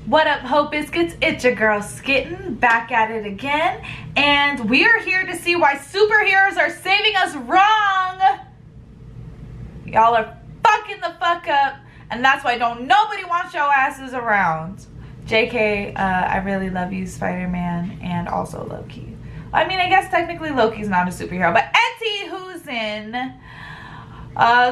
What up, Hope Biscuits? It's your girl Skitten, back at it again, and we are here to see why superheroes are saving us wrong. Y'all are fucking the fuck up, and that's why don't nobody wants your asses around. JK, I really love you, Spider-Man, and also Loki. I mean, I guess technically Loki's not a superhero, but Etty, who's in?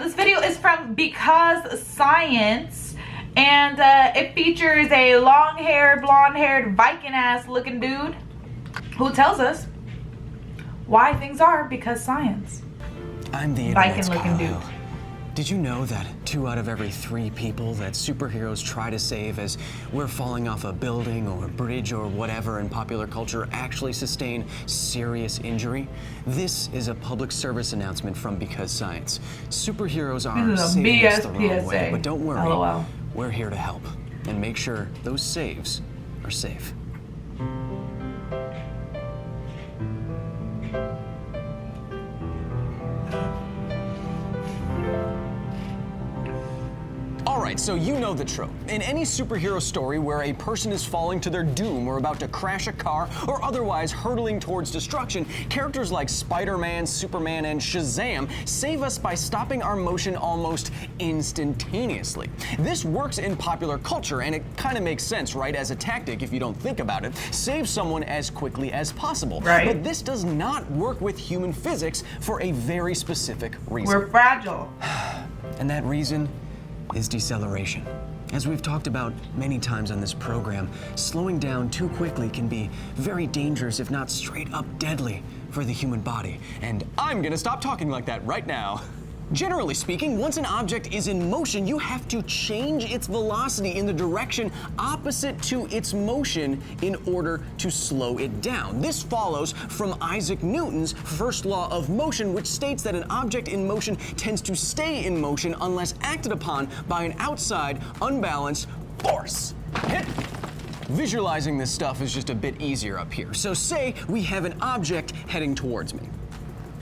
This video is from Because Science. And it features a long-haired, blonde-haired, Viking-ass looking dude who tells us why things are because science. I'm the internet's Viking-looking dude. Did you know that 2 out of every 3 people that superheroes try to save as we're falling off a building or a bridge or whatever in popular culture actually sustain serious injury? This is a public service announcement from Because Science. Superheroes are saving us the wrong way, but don't worry. LOL. We're here to help and make sure those saves are safe. Alright, so you know the trope. In any superhero story where a person is falling to their doom or about to crash a car or otherwise hurtling towards destruction, characters like Spider-Man, Superman, and Shazam save us by stopping our motion almost instantaneously. This works in popular culture, and it kind of makes sense, right? As a tactic, if you don't think about it, save someone as quickly as possible. Right. But this does not work with human physics for a very specific reason. We're fragile. And that reason is deceleration. As we've talked about many times on this program, slowing down too quickly can be very dangerous, if not straight up deadly, for the human body. And I'm gonna stop talking like that right now. Generally speaking, once an object is in motion, you have to change its velocity in the direction opposite to its motion in order to slow it down. This follows from Isaac Newton's first law of motion, which states that an object in motion tends to stay in motion unless acted upon by an outside, unbalanced force. Hit. Visualizing this stuff is just a bit easier up here. So say we have an object heading towards me.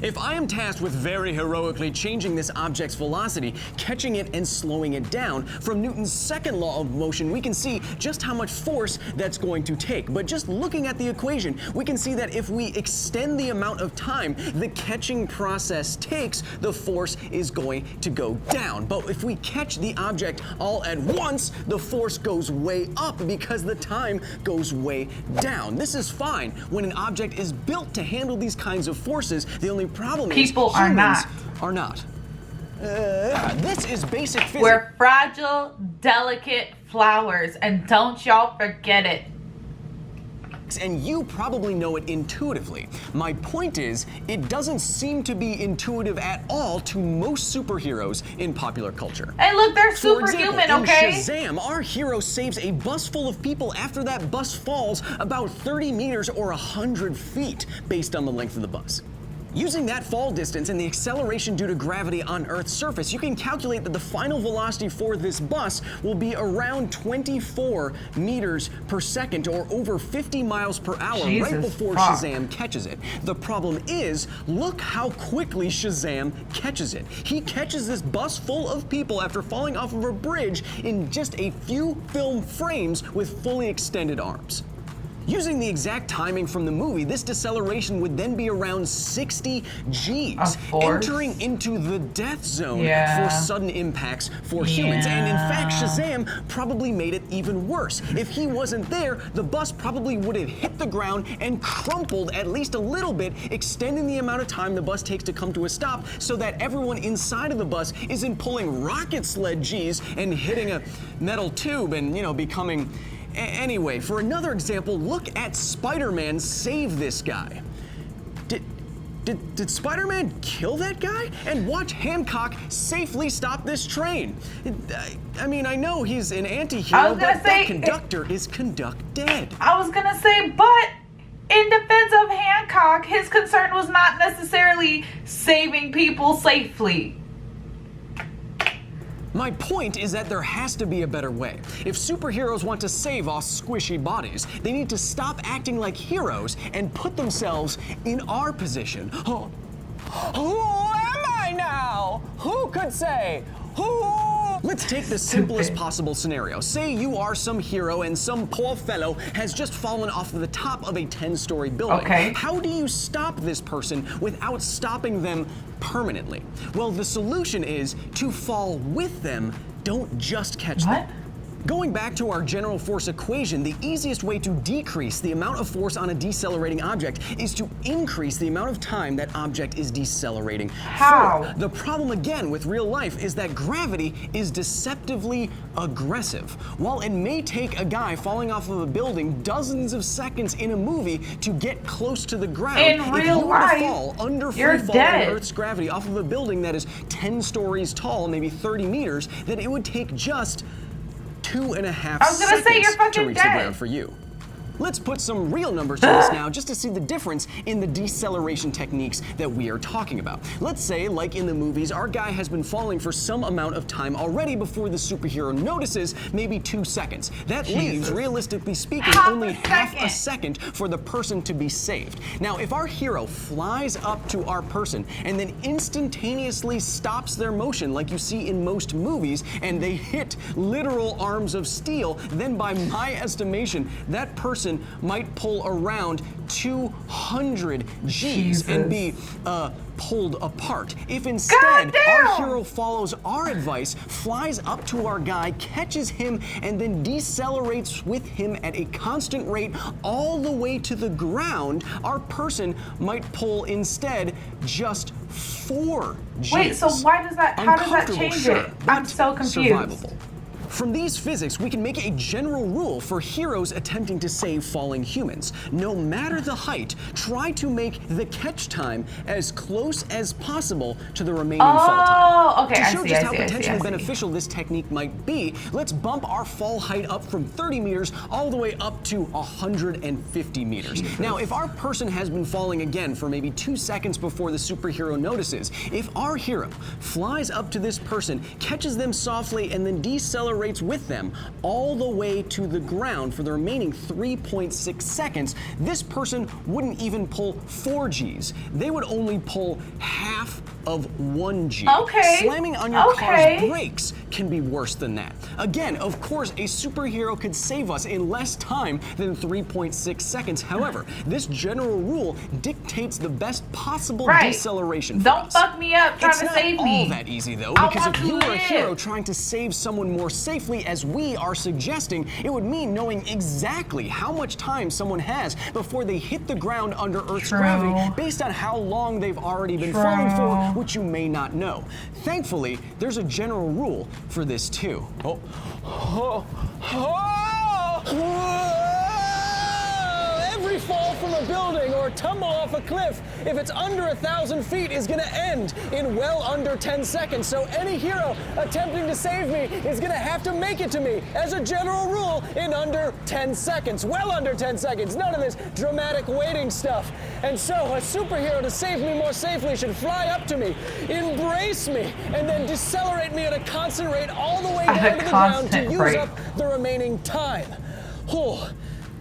If I am tasked with very heroically changing this object's velocity, catching it and slowing it down, from Newton's second law of motion, we can see just how much force that's going to take. But just looking at the equation, we can see that if we extend the amount of time the catching process takes, the force is going to go down. But if we catch the object all at once, the force goes way up because the time goes way down. This is fine when an object is built to handle these kinds of forces. The only problem is People are humans not. are not. This is basic physics. We're fragile, delicate flowers, and don't y'all forget it. And you probably know it intuitively. My point is, it doesn't seem to be intuitive at all to most superheroes in popular culture. Hey, look, they're For superhuman, example, okay? in Shazam, our hero saves a bus full of people after that bus falls about 30 meters or 100 feet, based on the length of the bus. Using that fall distance and the acceleration due to gravity on Earth's surface, you can calculate that the final velocity for this bus will be around 24 meters per second, or over 50 miles per hour, right before Shazam catches it. The problem is, look how quickly Shazam catches it. He catches this bus full of people after falling off of a bridge in just a few film frames with fully extended arms. Using the exact timing from the movie, this deceleration would then be around 60 Gs, entering into the death zone for sudden impacts for humans. And in fact, Shazam probably made it even worse. If he wasn't there, the bus probably would have hit the ground and crumpled at least a little bit, extending the amount of time the bus takes to come to a stop, so that everyone inside of the bus isn't pulling rocket sled Gs and hitting a metal tube and, you know, becoming... Anyway, for another example, look at Spider-Man save this guy. Did Spider-Man kill that guy? And watch Hancock safely stop this train. I mean, I know he's an anti-hero, but that conductor is conduct dead. I was gonna say, but in defense of Hancock, his concern was not necessarily saving people safely. My point is that there has to be a better way. If superheroes want to save our squishy bodies, they need to stop acting like heroes and put themselves in our position. Who am I now? Who could say? Who Let's take the simplest possible scenario. Say you are some hero and some poor fellow has just fallen off of the top of a 10-story building. Okay. How do you stop this person without stopping them permanently? Well, the solution is to fall with them, don't just catch them. What? Going back to our general force equation, the easiest way to decrease the amount of force on a decelerating object is to increase the amount of time that object is decelerating How? for. The problem again with real life is that gravity is deceptively aggressive. While it may take a guy falling off of a building dozens of seconds in a movie to get close to the ground, in if real you were to life, fall under you're free fall dead. in Earth's gravity off of a building that is 10 stories tall, maybe 30 meters, then it would take just 2.5 I was gonna say, you're seconds to fucking reach the dead. ground for you. Let's put some real numbers to this now just to see the difference in the deceleration techniques that we are talking about. Let's say, like in the movies, our guy has been falling for some amount of time already before the superhero notices, maybe 2 seconds. That leaves, realistically speaking, only half a second for the person to be saved. Now, if our hero flies up to our person and then instantaneously stops their motion like you see in most movies and they hit literal arms of steel, then by my estimation, that person might pull around 200 G's and be pulled apart. If instead our hero follows our advice, flies up to our guy, catches him, and then decelerates with him at a constant rate all the way to the ground, our person might pull instead just 4 G's. Wait, so why does that, how does that change sure, it? I'm so confused. Survivable. From these physics, we can make a general rule for heroes attempting to save falling humans. No matter the height, try to make the catch time as close as possible to the remaining fall time. Oh, okay, To show just how potentially beneficial this technique might be, let's bump our fall height up from 30 meters all the way up to 150 meters. Now, if our person has been falling again for maybe 2 seconds before the superhero notices, if our hero flies up to this person, catches them softly, and then decelerates with them all the way to the ground for the remaining 3.6 seconds, this person wouldn't even pull 4 G's. They would only pull half of 1 G. Okay. Slamming on your car's brakes can be worse than that. Again, of course, a superhero could save us in less time than 3.6 seconds. However, this general rule dictates the best possible deceleration for us. Don't fuck me up trying to save me. It's not all that easy though, because if you were a hero trying to save someone more safely, as we are suggesting, it would mean knowing exactly how much time someone has before they hit the ground under Earth's gravity based on how long they've already been falling for, which you may not know. Thankfully, there's a general rule for this too. Every fall from a building or tumble off a cliff, if it's under 1,000 feet, is gonna end in well under 10 seconds. So any hero attempting to save me is gonna have to make it to me, as a general rule, in under 10 seconds. Well under 10 seconds, none of this dramatic waiting stuff. And so a superhero to save me more safely should fly up to me, embrace me, and then decelerate me at a constant rate all the way down to the ground to use up the remaining time.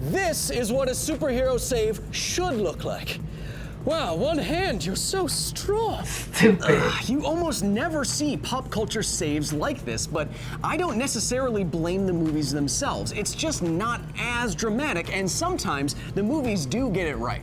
This is what a superhero save should look like. Wow, one hand, you're so strong. Stupid. You almost never see pop culture saves like this, but I don't necessarily blame the movies themselves. It's just not as dramatic, and sometimes the movies do get it right.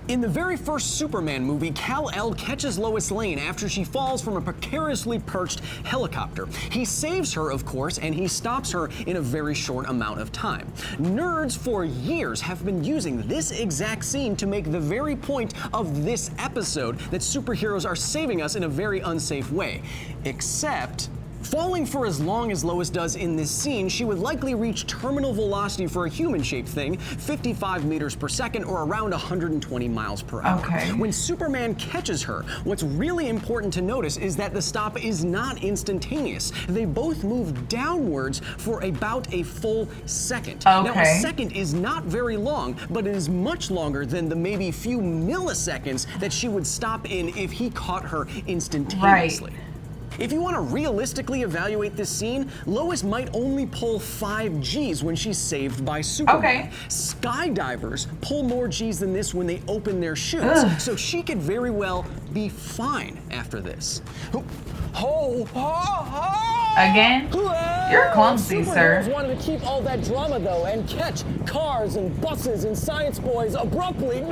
In the very first Superman movie, Kal-El catches Lois Lane after she falls from a precariously perched helicopter. He saves her, of course, and he stops her in a very short amount of time. Nerds for years have been using this exact scene to make the very point of this episode that superheroes are saving us in a very unsafe way. Except, falling for as long as Lois does in this scene, she would likely reach terminal velocity for a human-shaped thing, 55 meters per second or around 120 miles per hour. When Superman catches her, what's really important to notice is that the stop is not instantaneous. They both move downwards for about a full second. Now, a second is not very long, but it is much longer than the maybe few milliseconds that she would stop in if he caught her instantaneously. If you want to realistically evaluate this scene, Lois might only pull 5 G's when she's saved by Superman. Skydivers pull more G's than this when they open their chutes, so she could very well be fine after this. Again? You're clumsy, sir. Superheroes wanted to keep all that drama, though, and catch cars and buses and science boys abruptly.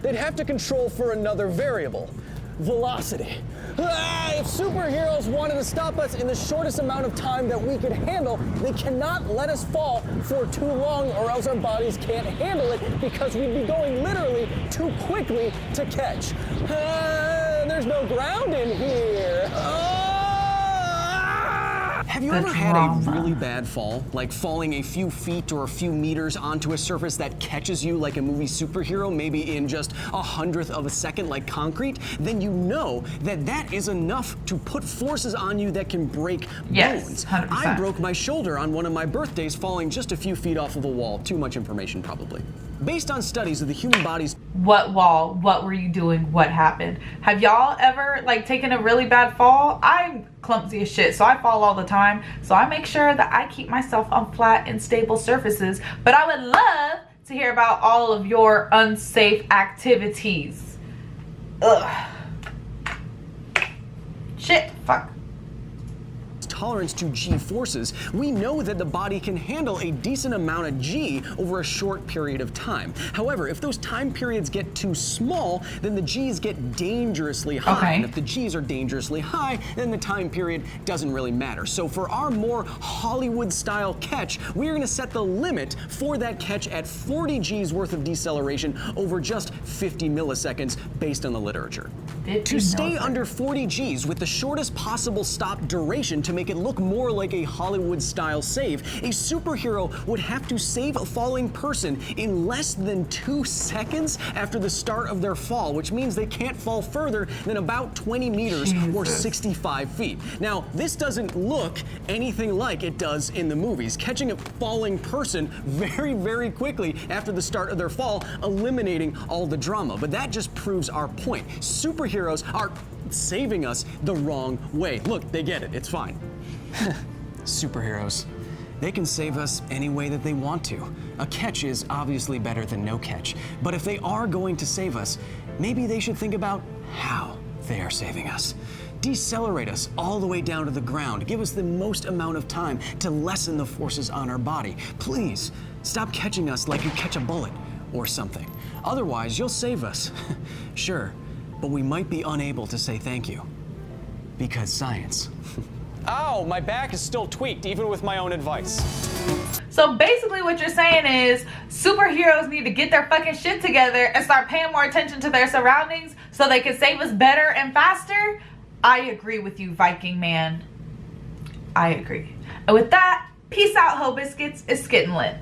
They'd have to control for another variable, velocity. If superheroes wanted to stop us in the shortest amount of time that we could handle, they cannot let us fall for too long, or else our bodies can't handle it because we'd be going literally too quickly to catch. There's no ground in here. Have you ever had a really bad fall? Like falling a few feet or a few meters onto a surface that catches you like a movie superhero, maybe in just 1/100th of a second like concrete? Then you know that that is enough to put forces on you that can break bones. 100%. I broke my shoulder on one of my birthdays falling just a few feet off of a wall. Too much information, probably. Based on studies of the human body's... What wall? What were you doing? What happened? Have y'all ever like taken a really bad fall? I'm clumsy as shit, so I fall all the time. So I make sure that I keep myself on flat and stable surfaces. But I would love to hear about all of your unsafe activities. Ugh. Shit. Fuck. Tolerance to G forces, we know that the body can handle a decent amount of G over a short period of time. However, if those time periods get too small, then the G's get dangerously high. Okay. And if the G's are dangerously high, then the time period doesn't really matter. So for our more Hollywood-style catch, we're going to set the limit for that catch at 40 G's worth of deceleration over just 50 milliseconds based on the literature. To stay under 40 G's with the shortest possible stop duration to make it look more like a Hollywood-style save, a superhero would have to save a falling person in less than 2 seconds after the start of their fall, which means they can't fall further than about 20 meters or 65 feet. Now, this doesn't look anything like it does in the movies. Catching a falling person very, very quickly after the start of their fall, eliminating all the drama. But that just proves our point. Superheroes are saving us the wrong way. Look, they get it. It's fine. Superheroes. They can save us any way that they want to. A catch is obviously better than no catch. But if they are going to save us, maybe they should think about how they are saving us. Decelerate us all the way down to the ground. Give us the most amount of time to lessen the forces on our body. Please, stop catching us like you catch a bullet or something. Otherwise, you'll save us. Sure, but we might be unable to say thank you. Because science. Ow, my back is still tweaked, even with my own advice. So basically what you're saying is superheroes need to get their fucking shit together and start paying more attention to their surroundings so they can save us better and faster. I agree with you, Viking man. I agree. And with that, peace out, ho biscuits. It's Skittin' Lit.